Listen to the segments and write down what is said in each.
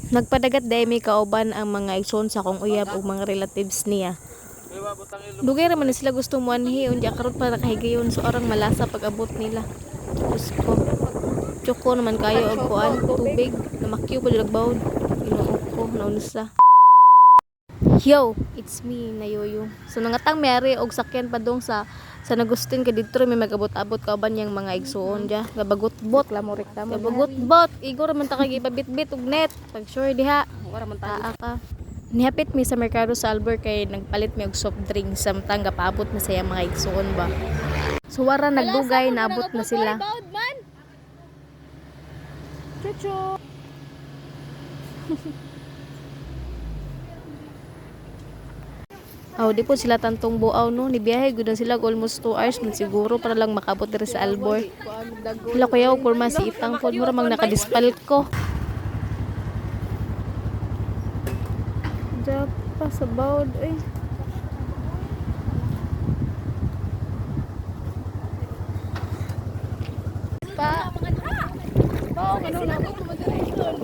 Nagpadagat day may kauban ang mga igsoon sa kong uyab ug mga relatives niya. Dugay ra man sila gusto mo anhi unya karot para kahigayon so arang malasa pag abot nila. Diyos ko. Choco naman kayo og kuan tubig na makyo ko nagbawd. Inuok ko naunsa. Yo, it's me Nayoyo. So nangatang mayari og sakyan padong sa Nagustin kay didto may magabot-abot kauban yang mga igsoon dia. Gabagot-bot la mo rekta mo. Gabagot-bot. Igor man ta kay gibabit-bit og net. Pag sure diha. Wala man ta ka. Nihapit mi sa merkado sa Albert kay nagpalit mi og soft drink samtang gapaabot na saya mga igsoon ba. So wara nagdugay naabot na sila. Chuchu. Di po sila tantong buaw no, nibiyahe gud na sila almost 2 hours man siguro para lang makabot diri sa Albor. Wala kuya og porma si Itang pod mura mang nakadispal ko. Japa sa bawd ay. Pa. Bao kanu na ko madiriton.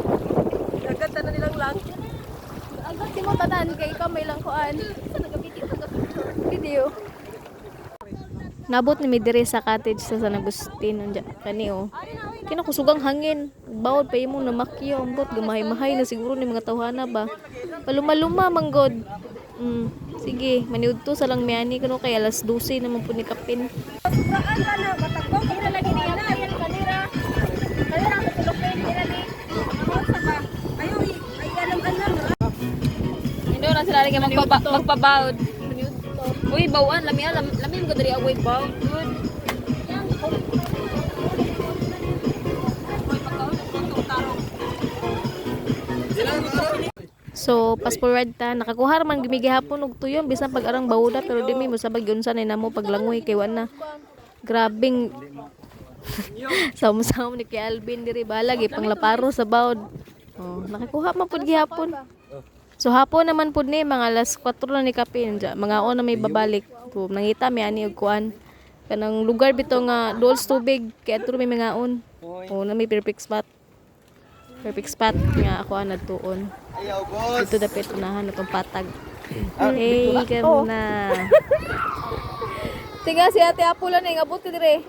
Gagata na nilang lang. Agad di mo tanan kay ikaw may lang kuan. Video. Nabot ni midire sa cottage sa San Agustin unya kani kinakusugang hangin. Bawod pa imong namakyo ambot gamahay-mahay na siguro ni mga tawhana ba. Paluma-luma manggod. Sige, maniudto sa lang miani kuno kay alas 12 naman po ni kapin. Hindi na sila lagi magpabawd. Uy, bawan, lami ko dari away bawd. Good. So, fast forward ta, nakakuha man gimi gihapon og tuyo bisan pag arang bawuda pero di mi mosabag yun sanay namo paglangoy kay wana. Grabing sam-sam ni kay Alvin diri balag panglaparo sa bawd. Nakakuha man pud gihapon. So hapon naman pud ni mga alas 4 na ni kapin mga on na may babalik. So, nangita mi ani og kuan kanang lugar bito nga duls tubig kay adto may mga on. Na may perfect spot nga ako nagtuon. Dito dapat unahan itong patag. Hey, kamu na. Tinga si Ate Apula na yung abot ka dire.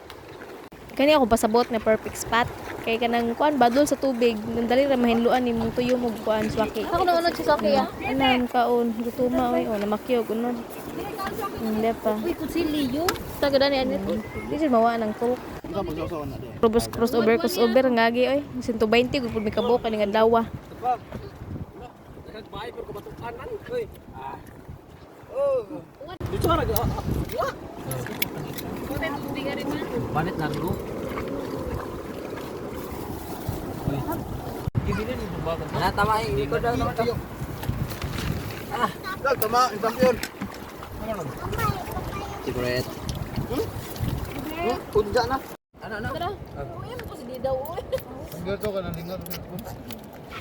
Kani ako pasabot na perfect spot. Kay kanang kuan badol sa tubig. Nandali ra mahinluan ni mong tuyo mo kuan swaki. Ako na unod si swaki ya. Anan kaon gutuma oy namakyo kuno. Hindi pa. Uy kutsiliyo. Tagada ni anit. Di siya mawa nang turok. Crossover ngagi oy. 120 gud pud mi kabok kani nga dawa. Nagbahay pero kabatukan man. Oy. Dito ka nag. Banit nargo. Gibinin mo ba ka? Tama ay ko daw naman to. Tama, ibang yun. Ano lang? Secret. Punja na. Ano? Uy, mo si daw oy. Ang gato ka nang lingaw.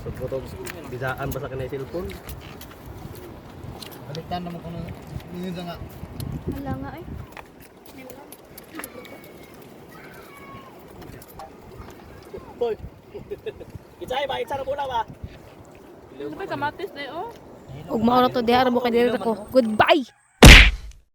So photo bisaan ba sa kanay cellphone? Balikan naman ko nang ninyo nga. Wala nga ay. Boy. Itsay ba? Itsa na muna ba? Ano ba kamatis na Ug mao na to diha ra mo kay diri ko. Goodbye.